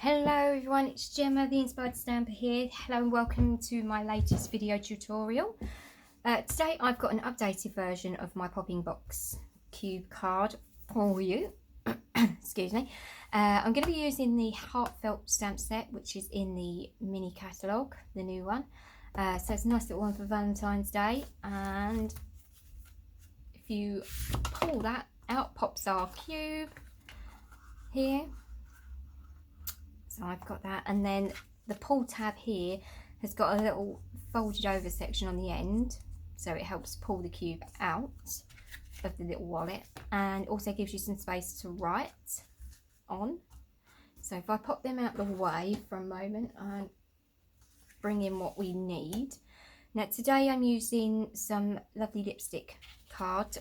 Hello everyone, it's Gemma, the Inspired Stamper here. Hello and welcome to my latest video tutorial. Today I've got an updated version of my popping box cube card for you. Excuse me. I'm going to be using the Heartfelt stamp set, which is in the mini catalogue, the new one. So it's a nice little one for Valentine's Day, and if you pull that out, pops our cube here. So I've got that, and then the pull tab here has got a little folded over section on the end, so it helps pull the cube out of the little wallet, and also gives you some space to write on. So if I pop them out the way for a moment and bring in what we need. Now today I'm using some lovely lipstick card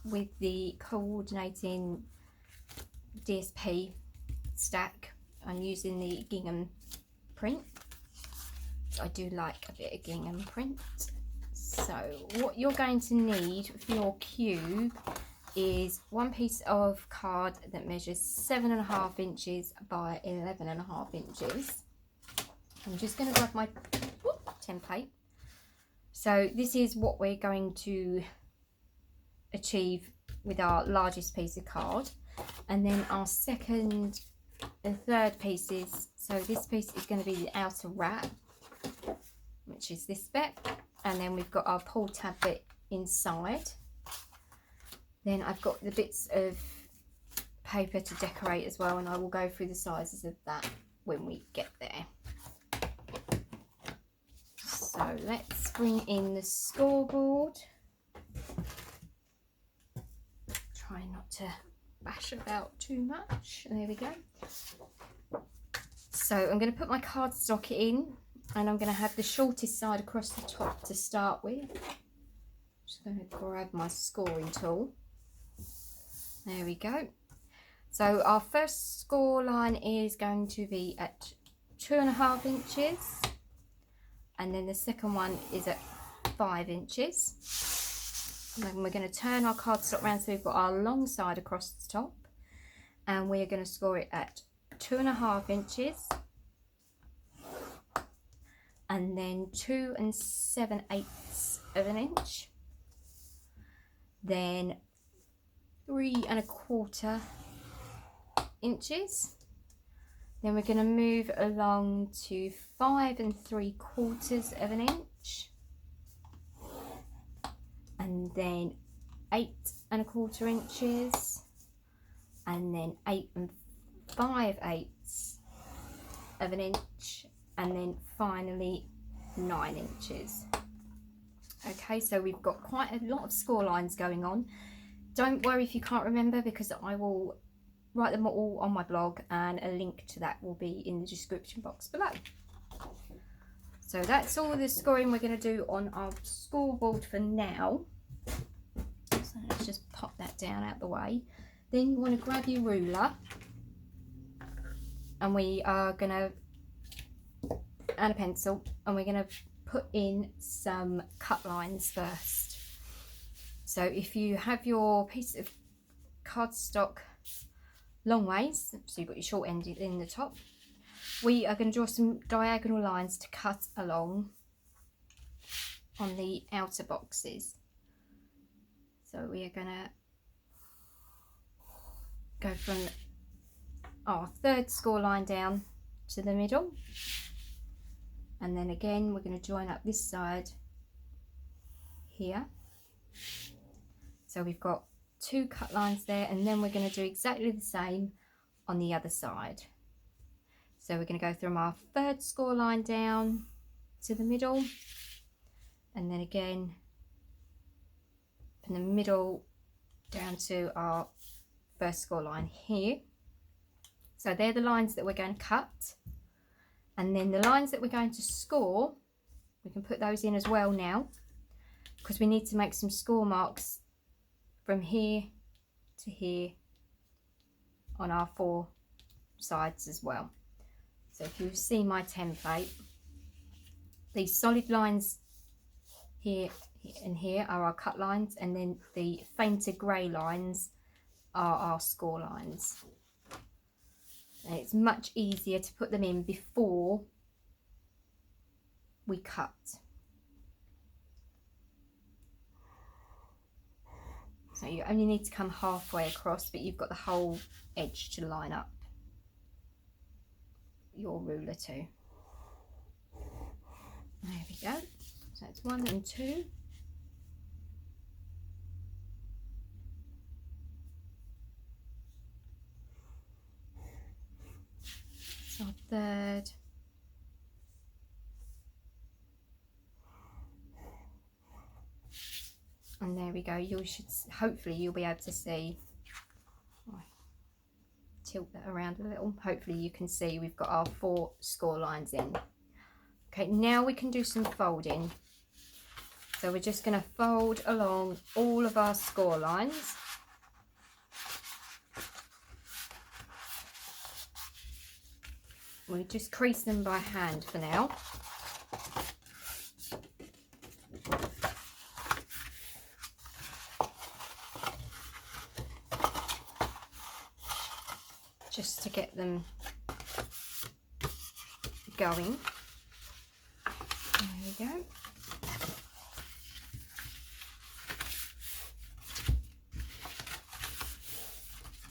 with the coordinating DSP stack. I'm using the gingham print. I do like a bit of gingham print. So what you're going to need for your cube is one piece of card that measures 7.5 inches by 11.5 inches. I'm just going to grab my template. So this is what we're going to achieve with our largest piece of card, and then our second and third pieces. So this piece is going to be the outer wrap, which is this bit, and then we've got our pull tab bit inside. Then I've got the bits of paper to decorate as well, and I will go through the sizes of that when we get there. So let's bring in the scoreboard. Try not to bash about too much. There we go. So I'm going to put my cardstock in, and I'm going to have the shortest side across the top to start with. Just going to grab my scoring tool. There we go. So our first score line is going to be at 2.5 inches, and then the second one is at 5 inches. And then we're going to turn our cardstock around so we've got our long side across the top, and we're going to score it at 2.5 inches, and then 2 7/8 of an inch, then 3 1/4 inches. Then we're going to move along to 5 3/4 of an inch, and then 8 1/4 inches, and then 8 5/8 of an inch, and then finally 9 inches. Okay, so we've got quite a lot of score lines going on. Don't worry if you can't remember, because I will write them all on my blog, and a link to that will be in the description box below. So that's all the scoring we're going to do on our scoreboard for now. So let's just pop that down out the way. Then you want to grab your ruler, and we are going to, and a pencil, and we're going to put in some cut lines first. So if you have your piece of cardstock long ways, so you've got your short end in the top, we are going to draw some diagonal lines to cut along on the outer boxes. So we are going to go from our third score line down to the middle, and then again we're going to join up this side here. So we've got 2 cut lines there, and then we're going to do exactly the same on the other side. So we're going to go from our third score line down to the middle, and then again from the middle down to our first score line here. So they're the lines that we're going to cut, and then the lines that we're going to score, we can put those in as well now, because we need to make some score marks from here to here on our 4 sides as well. So if you see my template, these solid lines here and here are our cut lines, and then the fainter grey lines are our score lines. And it's much easier to put them in before we cut. So you only need to come halfway across, but you've got the whole edge to line up your ruler to. There we go. So it's 1 and 2. So 3rd. And there we go. You should, hopefully you'll be able to see. Tilt that around a little. Hopefully you can see we've got our 4 score lines in. Okay, now we can do some folding. So we're just going to fold along all of our score lines. We just crease them by hand for now. Just to get them going. There we go.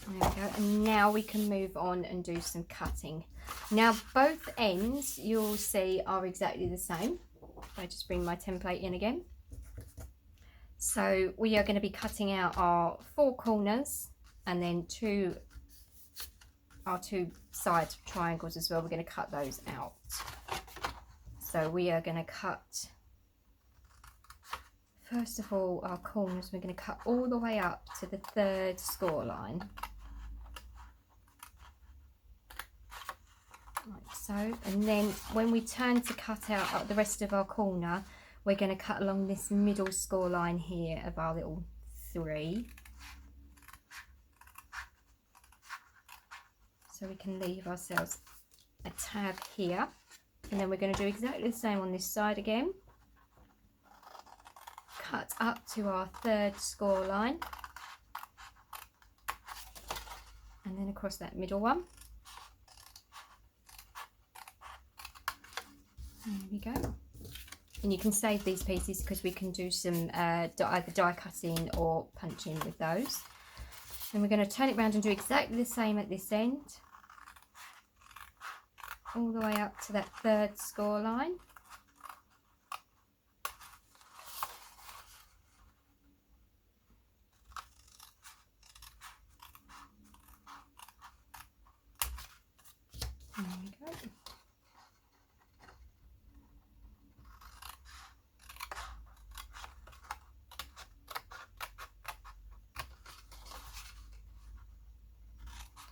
There we go. And now we can move on and do some cutting. Now both ends you'll see are exactly the same. If I just bring my template in again. So we are going to be cutting out our 4 corners and then our 2 side triangles as well. We're going to cut those out. So we are going to cut, first of all, our corners. We're going to cut all the way up to the 3rd score line. Like so. And then when we turn to cut out the rest of our corner, we're going to cut along this middle score line here of our little 3. So we can leave ourselves a tab here. And then we're going to do exactly the same on this side again. Cut up to our 3rd score line. And then across that middle one. There we go. And you can save these pieces because we can do some either die cutting or punching with those. And we're going to turn it around and do exactly the same at this end. All the way up to that 3rd score line. There we go.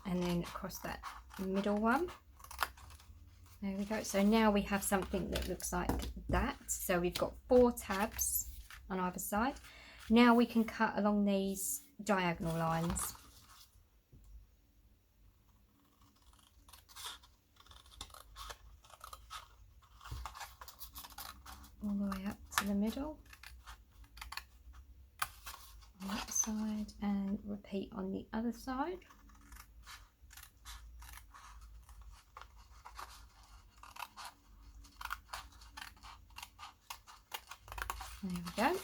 And then across that middle one. There we go. So now we have something that looks like that. So we've got 4 tabs on either side. Now we can cut along these diagonal lines. All the way up to the middle. On that side and repeat on the other side. There we go.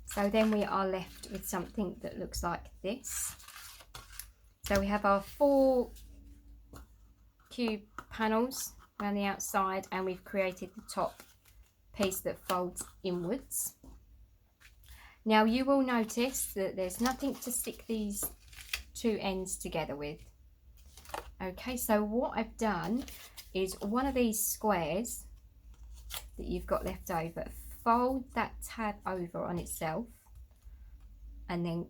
So then we are left with something that looks like this. So we have our 4 cube panels around the outside, and we've created the top piece that folds inwards. Now you will notice that there's nothing to stick these 2 ends together with. Okay, so what I've done is one of these squares that you've got left over, fold that tab over on itself and then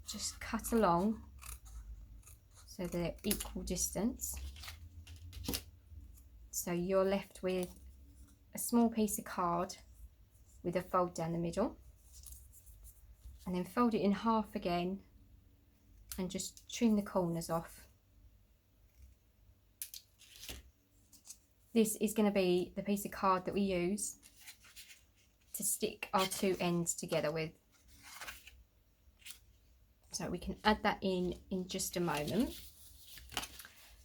just cut along so they're equal distance. So you're left with a small piece of card with a fold down the middle, and then fold it in half again and just trim the corners off. This is going to be the piece of card that we use to stick our two ends together with. So we can add that in just a moment.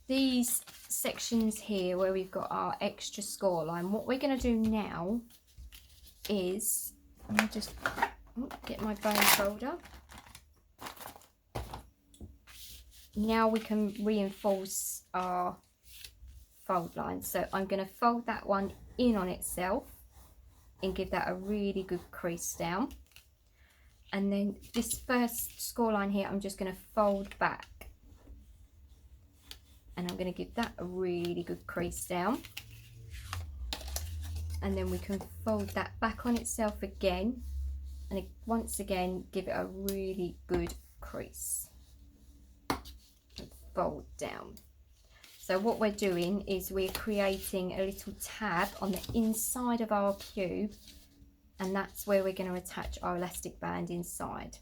These sections here where we've got our extra score line, what we're going to do now is, let me just get my bone folder. Now we can reinforce our fold line. So I'm going to fold that one in on itself and give that a really good crease down. And then this first score line here, I'm just going to fold back. And I'm going to give that a really good crease down. And then we can fold that back on itself again. And once again, give it a really good crease. And fold down. So what we're doing is we're creating a little tab on the inside of our cube. And that's where we're going to attach our elastic band inside.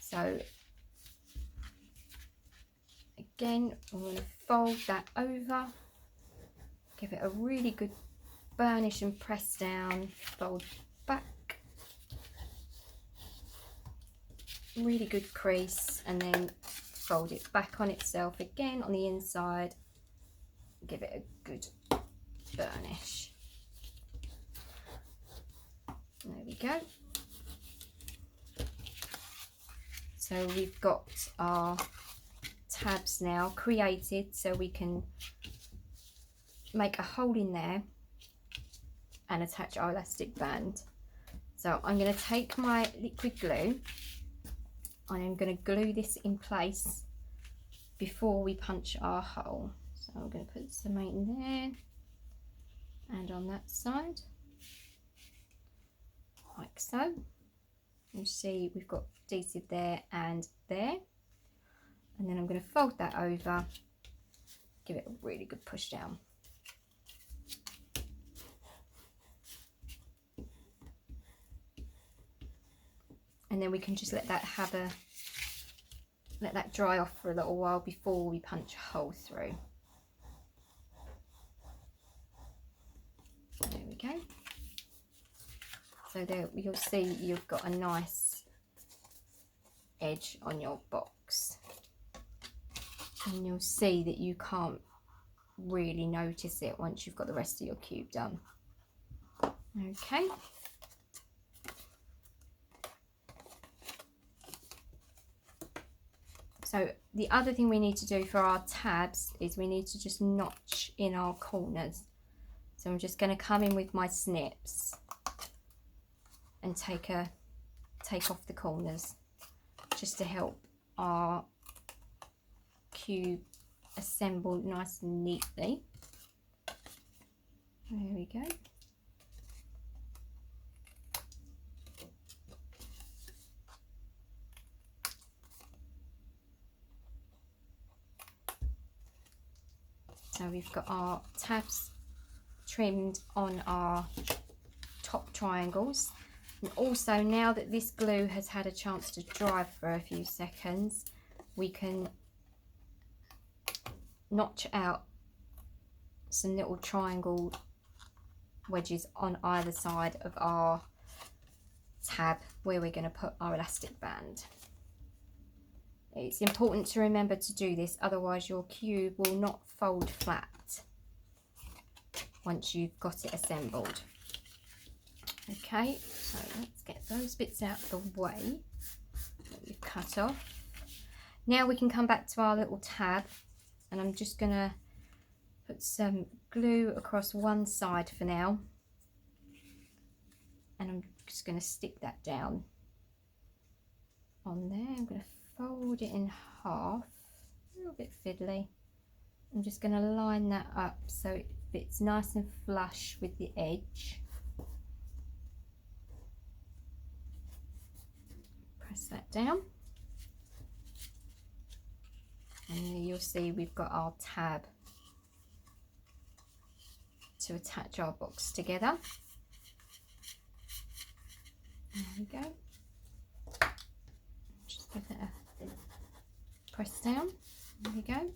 So again, I'm going to fold that over, give it a really good burnish and press down, fold back, really good crease, and then fold it back on itself again on the inside, give it a good burnish. There we go. So we've got our tabs now created, so we can make a hole in there and attach our elastic band. So I'm going to take my liquid glue and I'm going to glue this in place before we punch our hole. So I'm going to put some in there and on that side, like so. You see we've got adhesive there and there, and then I'm going to fold that over, give it a really good push down. And then we can just let that dry off for a little while before we punch a hole through. There we go. So there you'll see you've got a nice edge on your box, and you'll see that you can't really notice it once you've got the rest of your cube done. Okay. So the other thing we need to do for our tabs is we need to just notch in our corners. So I'm just going to come in with my snips and take off the corners just to help our cube assemble nice and neatly. There we go. So we've got our tabs trimmed on our top triangles. And also, now that this glue has had a chance to dry for a few seconds, we can notch out some little triangle wedges on either side of our tab where we're going to put our elastic band. It's important to remember to do this, otherwise your cube will not fold flat once you've got it assembled. Okay, so let's get those bits out of the way that we've cut off. Now we can come back to our little tab, and I'm just going to put some glue across one side for now, and I'm just going to stick that down on there. I'm going to fold it in half, a little bit fiddly. I'm just going to line that up so it fits nice and flush with the edge. Press that down, and you'll see we've got our tab to attach our box together. There we go. Just give it a press down. There we go.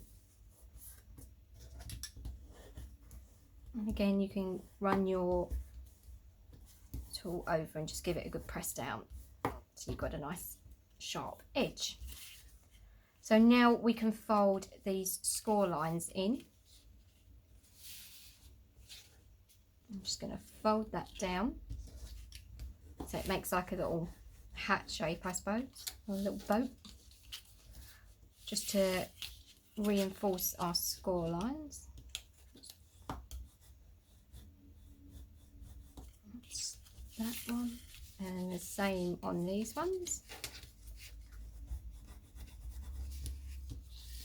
And again, you can run your tool over and just give it a good press down so you've got a nice sharp edge. So now we can fold these score lines in. I'm just going to fold that down so it makes like a little hat shape, I suppose, or a little boat, just to reinforce our score lines. That's that one, and the same on these ones,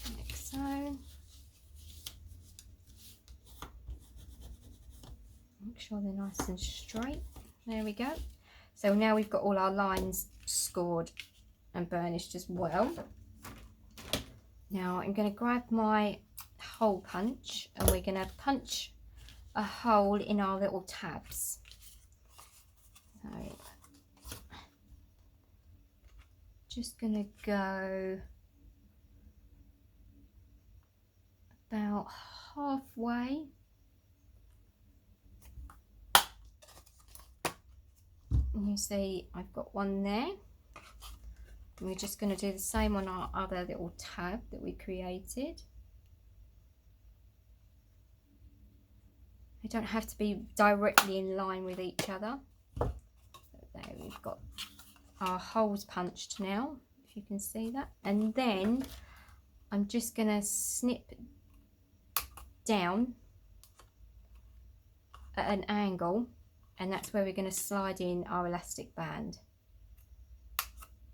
like so. Make sure they're nice and straight. There we go. So now we've got all our lines scored and burnished as well. Now I'm going to grab my hole punch and we're going to punch a hole in our little tabs. So just going to go about halfway. And you see I've got one there. And we're just going to do the same on our other little tab that we created. They don't have to be directly in line with each other. But there we've got our holes punched now, if you can see that. And then I'm just going to snip down at an angle, and that's where we're going to slide in our elastic band.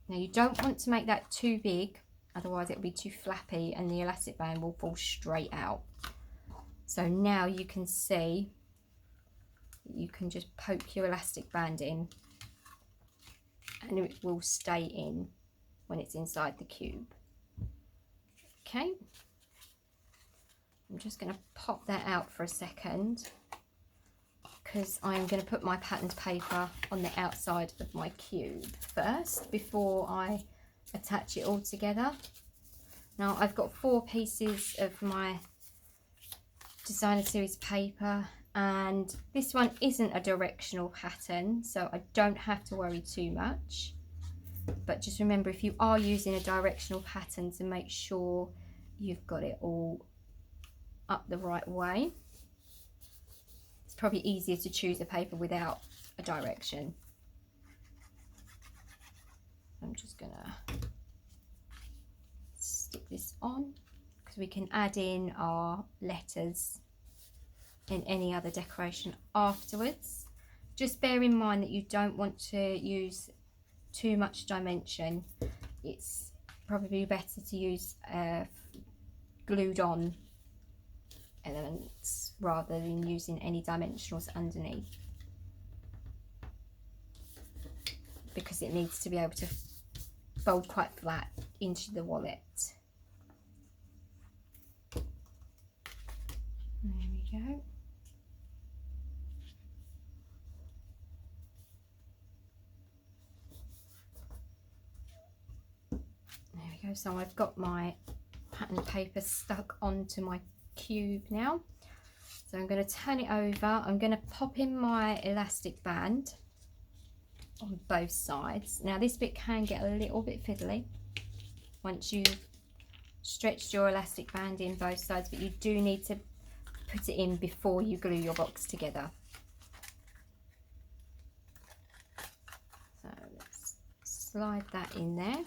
Now you don't want to make that too big, otherwise it'll be too flappy and the elastic band will fall straight out. So now you can see you can just poke your elastic band in and it will stay in when it's inside the cube. Okay, I'm just going to pop that out for a second because I'm going to put my patterned paper on the outside of my cube first before I attach it all together. Now I've got 4 pieces of my designer series paper, and this one isn't a directional pattern, so I don't have to worry too much. But just remember, if you are using a directional pattern, to make sure you've got it all up the right way. It's probably easier to choose a paper without a direction. I'm just gonna stick this on because we can add in our letters in any other decoration afterwards. Just bear in mind that you don't want to use too much dimension. It's probably better to use glued on elements rather than using any dimensionals underneath, because it needs to be able to fold quite flat into the wallet. There we go. There we go. So I've got my pattern paper stuck onto my cube now. So I'm going to turn it over. I'm going to pop in my elastic band on both sides. Now this bit can get a little bit fiddly once you've stretched your elastic band in both sides, but you do need to put it in before you glue your box together. So let's slide that in there.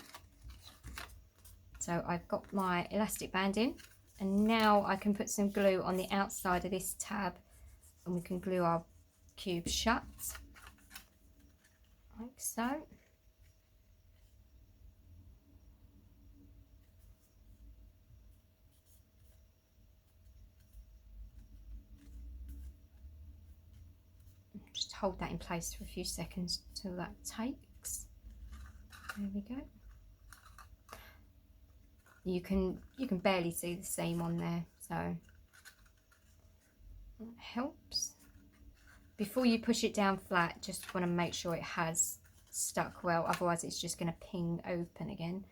So I've got my elastic band in, and now I can put some glue on the outside of this tab and we can glue our cube shut, like so. Just hold that in place for a few seconds till that takes. There we go. You can barely see the seam on there, so that helps. Before you push it down flat, just want to make sure it has stuck well, otherwise it's just going to ping open again.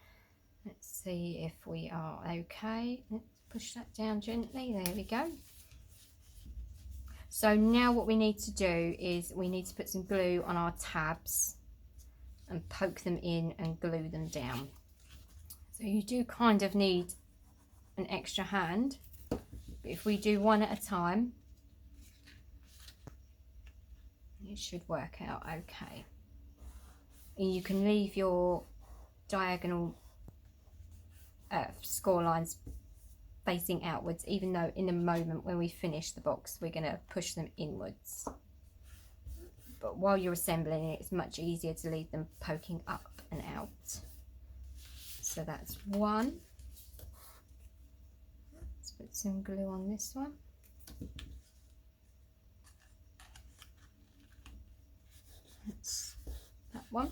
Let's see if we are okay. Let's push that down gently. There we go. So now what we need to do is we need to put some glue on our tabs and poke them in and glue them down. So you do kind of need an extra hand, but if we do one at a time, it should work out okay. And you can leave your diagonal score lines facing outwards, even though in a moment when we finish the box we're going to push them inwards. But while you're assembling it, it's much easier to leave them poking up and out. So that's one. Let's put some glue on this one. That's that one.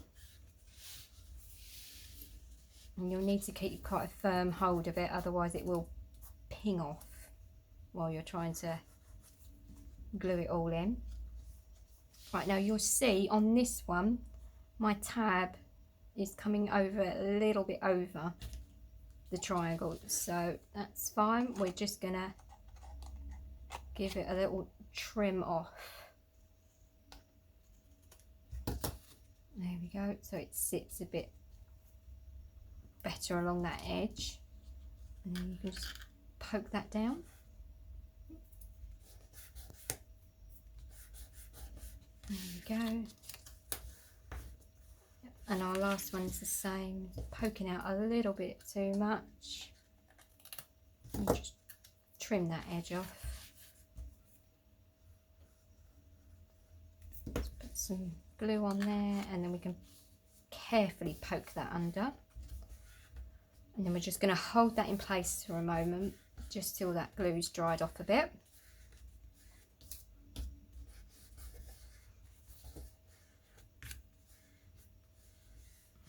And you'll need to keep quite a firm hold of it, otherwise it will ping off while you're trying to glue it all in. Right, now you'll see on this one my tab is coming over a little bit over the triangle, so that's fine. We're just gonna give it a little trim off. There we go, so it sits a bit better along that edge, and then you can just poke that down. There we go. Yep. And our last one's the same, poking out a little bit too much. And just trim that edge off. Let's put some glue on there, and then we can carefully poke that under. And then we're just going to hold that in place for a moment, just till that glue's dried off a bit.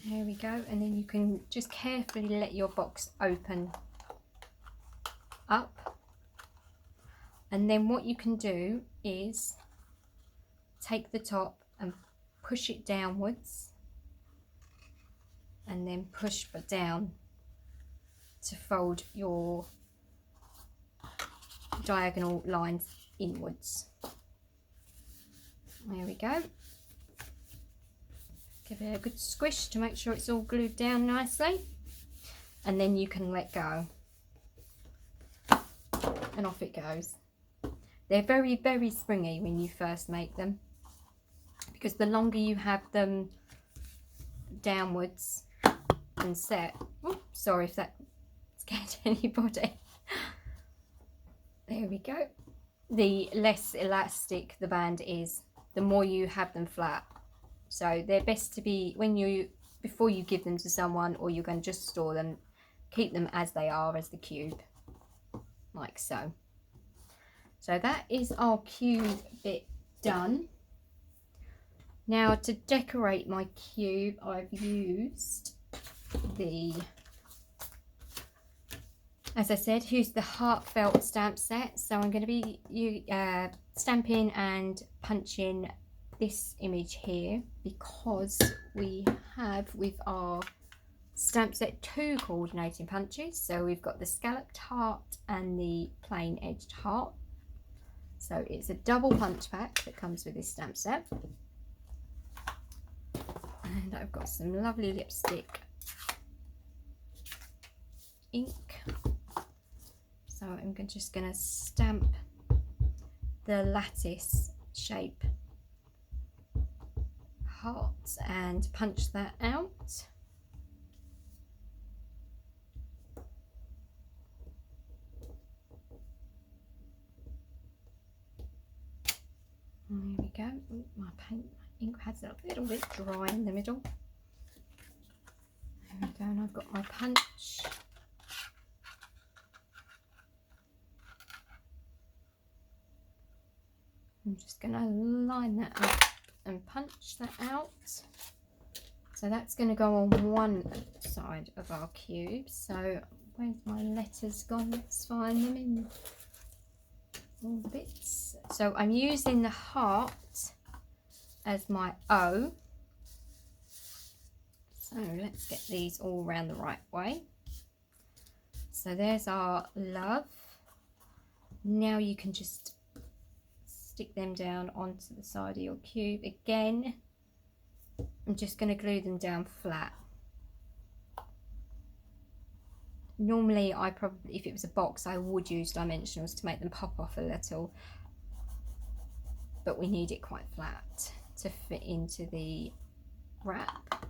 There we go, and then you can just carefully let your box open up. And then what you can do is take the top and push it downwards, and then push down to fold your diagonal lines inwards. There we go. Give it a good squish to make sure it's all glued down nicely, and then you can let go and off it goes. They're very, very springy when you first make them, because the longer you have them downwards and set, oh, sorry if that scared anybody. There we go. The less elastic the band is, the more you have them flat. So they're best to be, before you give them to someone or you're going to just store them, keep them as they are, as the cube, like so. So that is our cube bit done. Now to decorate my cube, I've used as I said, here's the Heartfelt stamp set. So I'm going to be stamping and punching this image here, because we have with our stamp set 2 coordinating punches. So we've got the scalloped heart and the plain edged heart. So it's a double punch pack that comes with this stamp set. And I've got some lovely lipstick ink. So I'm just going to stamp the lattice shape heart and punch that out. And there we go. Ooh, my ink pad's a little bit dry in the middle. There we go, and I've got my punch. I'm just going to line that up and punch that out. So that's going to go on one side of our cube. So where's my letters gone? Let's find them in all the bits. So I'm using the heart as my O, So let's get these all around the right way. So there's our love. Now you can just stick them down onto the side of your cube. Again, I'm just going to glue them down flat. Normally I probably, if it was a box, I would use dimensionals to make them pop off a little, but we need it quite flat to fit into the wrap.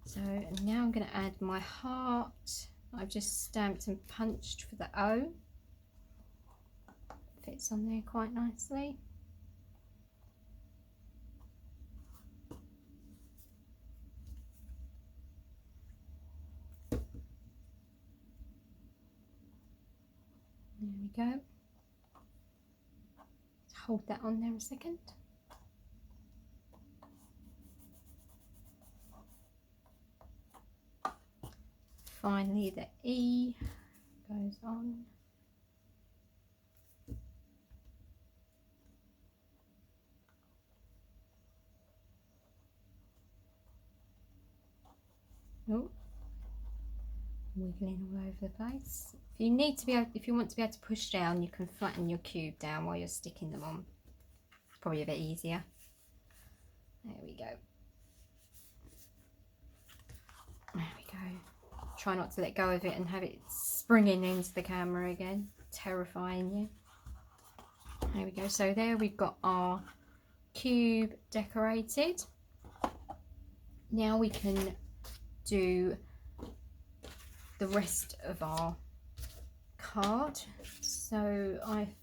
So now I'm going to add my heart. I've just stamped and punched for the O. Fits on there quite nicely. There we go. Hold that on there a second. Finally, the E goes on. Oh, wiggling all over the place. If you need to be able, if you want to be able to push down, you can flatten your cube down while you're sticking them on. Probably a bit easier. There we go. There we go. Try not to let go of it and have it springing into the camera again, terrifying you. There we go. So there we've got our cube decorated. Now we can do the rest of our card. So I've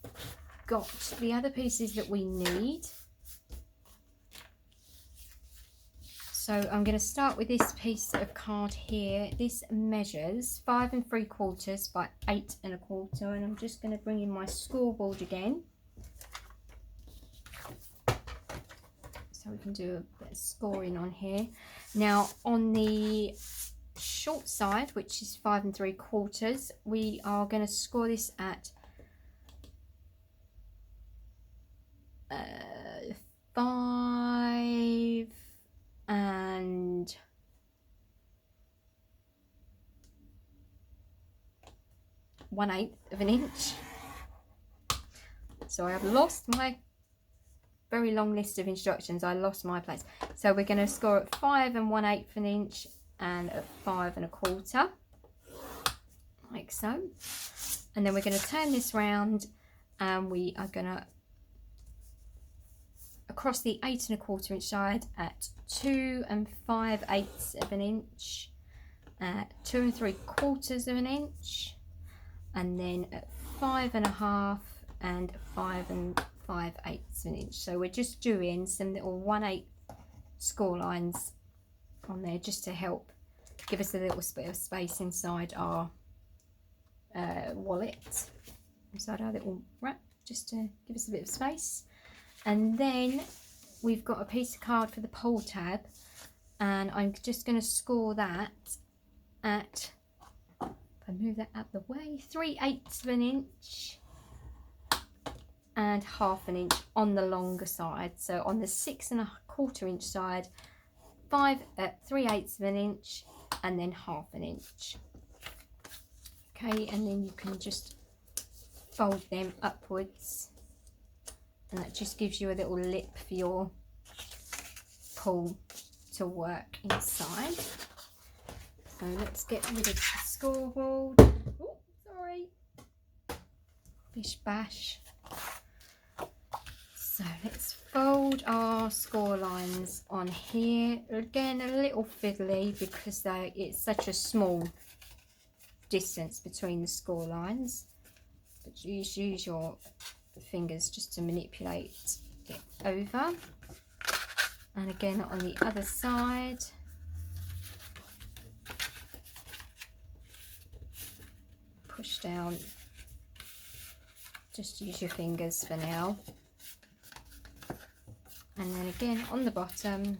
got the other pieces that we need. So I'm going to start with this piece of card here. This measures 5 3/4 by 8 1/4, and I'm just going to bring in my scoreboard again, so we can do a bit of scoring on here. Now on the short side, which is 5 3/4, we are going to score this at 5 1/8 of an inch. So I have lost my very long list of instructions. I lost my place. So we're going to score at 5 1/8 of an inch and at 5 1/4, like so. And then we're going to turn this round, and we are going to across the 8 1/4 inch side at 2 5/8 of an inch, 2 3/4 of an inch, and then at 5 1/2 and 5 5/8 of an inch. So we're just doing some little 1/8 score lines on there just to help give us a little bit of space inside our wallet, inside our little wrap, just to give us a bit of space. And then we've got a piece of card for the pull tab, and I'm just going to score that at, if I move that out the way, 3/8 of an inch and 1/2 an inch on the longer side. So on the 6 1/4 inch side, 3/8 of an inch and then 1/2 an inch. Okay, and then you can just fold them upwards, and that just gives you a little lip for your pull to work inside. So let's get rid of the scoreboard. Oh, sorry. Bish bash. So let's fold our score lines on here. Again, a little fiddly because it's such a small distance between the score lines. But use your fingers just to manipulate it over. And again on the other side, push down, just use your fingers for now. And then again on the bottom,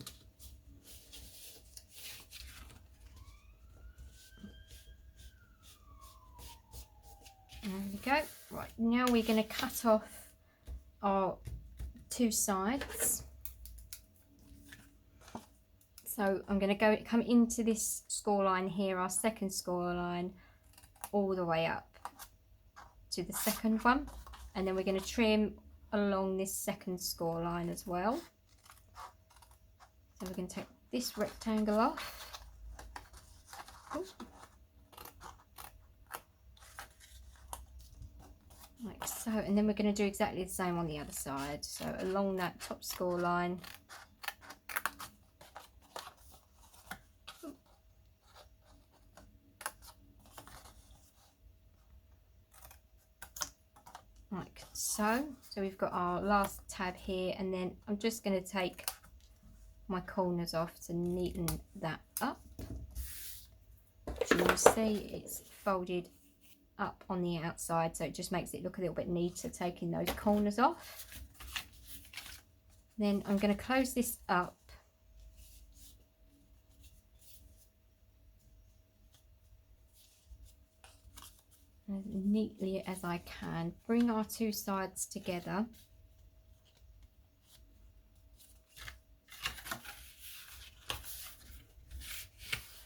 there we go. Right, now we're going to cut off our two sides. So So I'm going to come into this score line here, our second score line, all the way up to the second one, and then we're going to trim along this second score line as well. So we're going to take this rectangle off. Ooh. Like so, and then we're going to do exactly the same on the other side. So along that top score line, like so. So we've got our last tab here, and then I'm just going to take my corners off to neaten that up. As you will see, it's folded up on the outside, so it just makes it look a little bit neater taking those corners off. Then I'm going to close this up as neatly as I can. Bring our two sides together.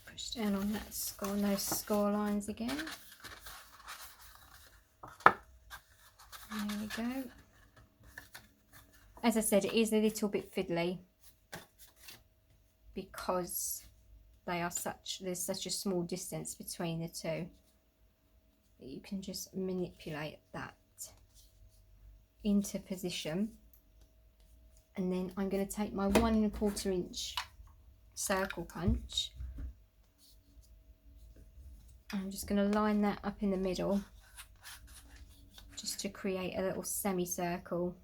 Push down on that score, on those score lines again. There we go. As I said, it is a little bit fiddly because there's such a small distance between the two. You can just manipulate that into position, and then I'm going to take my 1 1/4 inch circle punch. I'm just going to line that up in the middle just to create a little semicircle,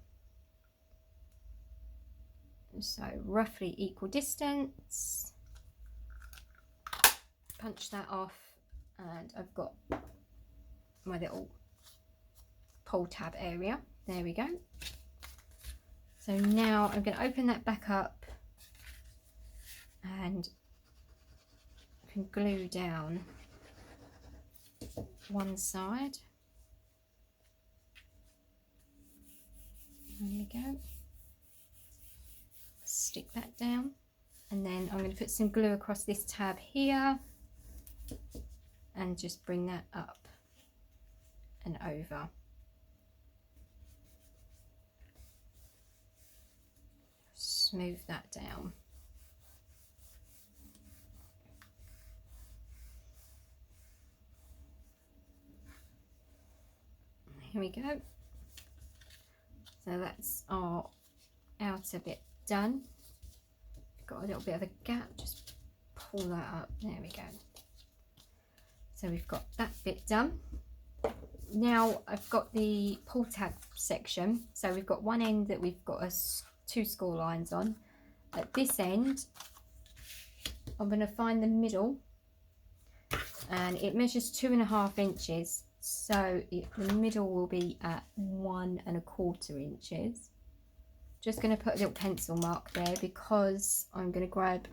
so roughly equal distance. Punch that off, and I've got my little pull tab area. There we go. So now I'm going to open that back up and I can glue down one side. There we go. Stick that down, and then I'm going to put some glue across this tab here and just bring that up and over. Smooth that down. Here we go. So that's our outer bit done. Got a little bit of a gap, just pull that up. There we go. So we've got that bit done. Now I've got the pull tab section. So we've got one end that we've got 2 score lines on. At this end, I'm going to find the middle, and it measures 2.5 inches. So the middle will be at 1 1/4 inches. Just going to put a little pencil mark there because I'm going to grab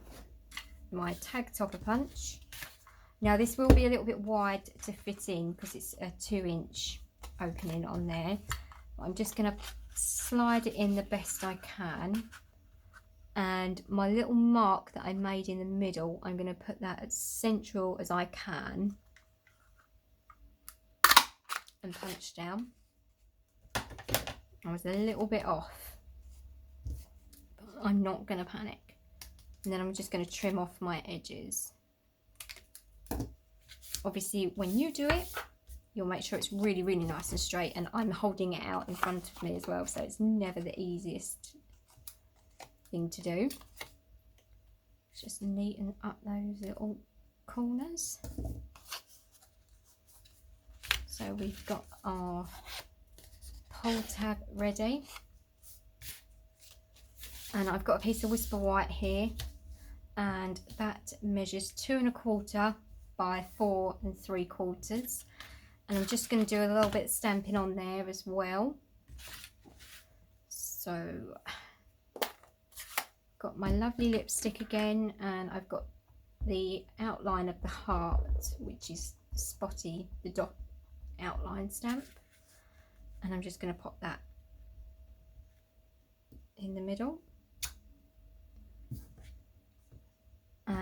my tag topper punch. Now this will be a little bit wide to fit in because it's a 2-inch opening on there. I'm just going to slide it in the best I can, and my little mark that I made in the middle, I'm going to put that as central as I can and punch down. I was a little bit off, but I'm not going to panic. And then I'm just going to trim off my edges. Obviously when you do it, you'll make sure it's really, really nice and straight, and I'm holding it out in front of me as well, so it's never the easiest thing to do. Just neaten up those little corners. So we've got our pull tab ready, and I've got a piece of Whisper White here, and that measures 2 1/4 by 4 3/4, and I'm just going to do a little bit of stamping on there as well. So got my lovely lipstick again, and I've got the outline of the heart, which is spotty, the dot outline stamp, and I'm just going to pop that in the middle.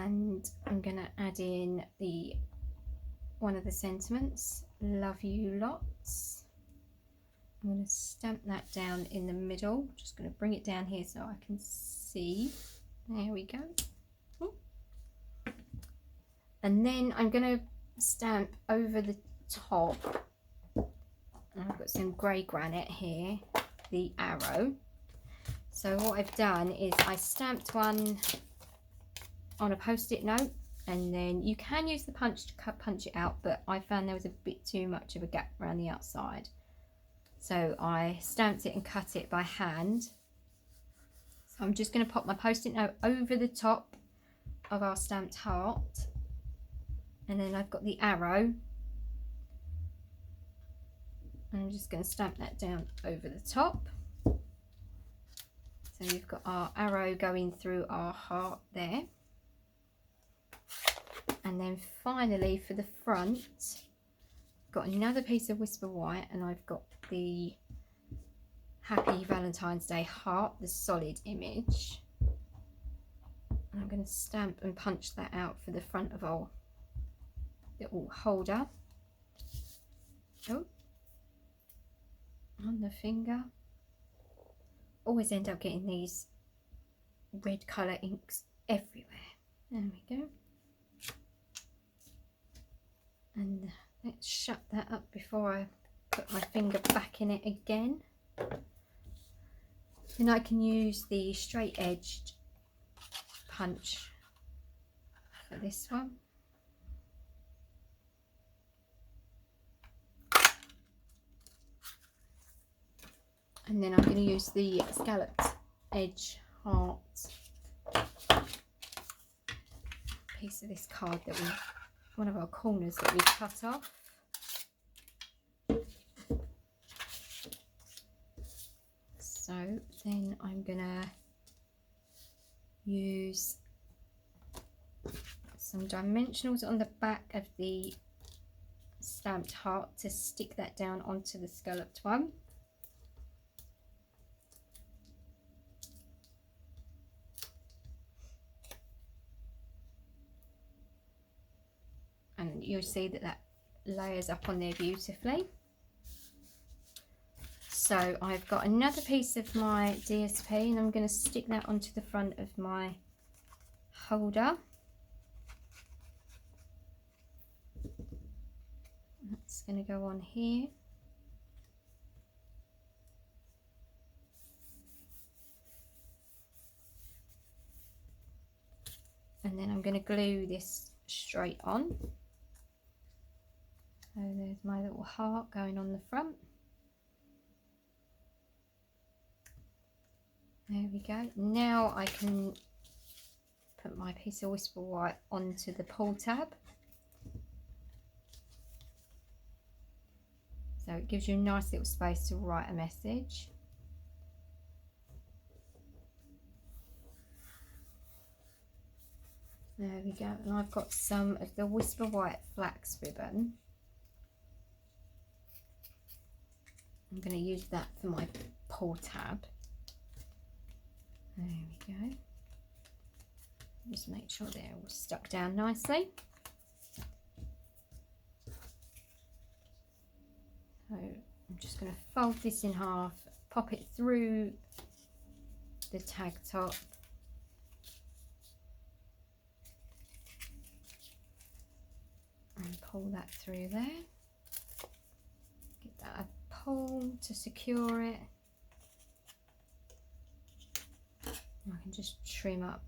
And I'm going to add in one of the sentiments, love you lots. I'm going to stamp that down in the middle. Just going to bring it down here so I can see. There we go. Ooh. And then I'm going to stamp over the top. I've got some grey granite here, the arrow. So what I've done is I stamped one on a post-it note, and then you can use the punch to punch it out, but I found there was a bit too much of a gap around the outside. So I stamped it and cut it by hand. So I'm just going to pop my post-it note over the top of our stamped heart, and then I've got the arrow. And I'm just going to stamp that down over the top. So you've got our arrow going through our heart there. And then finally for the front, I've got another piece of Whisper White, and I've got the Happy Valentine's Day heart, the solid image. And I'm going to stamp and punch that out for the front of our little holder. Oh, on the finger. Always end up getting these red colour inks everywhere. There we go. And let's shut that up before I put my finger back in it again. Then I can use the straight edged punch for this one. And then I'm going to use the scalloped edge heart piece of this card that one of our corners that we cut off. So then I'm going to use some dimensionals on the back of the stamped heart to stick that down onto the scalloped one. And you'll see that that layers up on there beautifully. So I've got another piece of my DSP, and I'm going to stick that onto the front of my holder. That's going to go on here. And then I'm going to glue this straight on. So there's my little heart going on the front. There we go. Now I can put my piece of Whisper White onto the pull tab. So it gives you a nice little space to write a message. There we go. And I've got some of the Whisper White flax ribbon. I'm going to use that for my pull tab. There we go. Just make sure they're all stuck down nicely. So I'm just going to fold this in half, pop it through the tag top. And pull that through there. Get that a pull to secure it. I can just trim up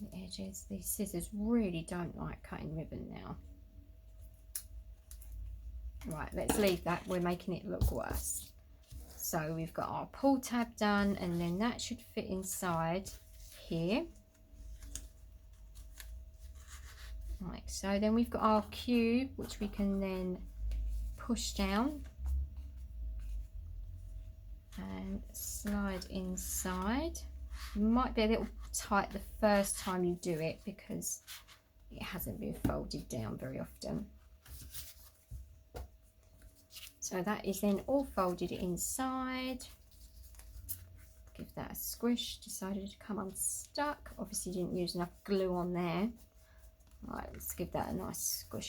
the edges. These scissors really don't like cutting ribbon now. Right, let's leave that. We're making it look worse. So we've got our pull tab done, and then that should fit inside here. Like so. Then we've got our cube, which we can then push down and slide inside. It might be a little tight the first time you do it because it hasn't been folded down very often. So that is then all folded inside. Give squish, decided to come unstuck. Obviously didn't use enough glue on there. Right, let's give that a nice squish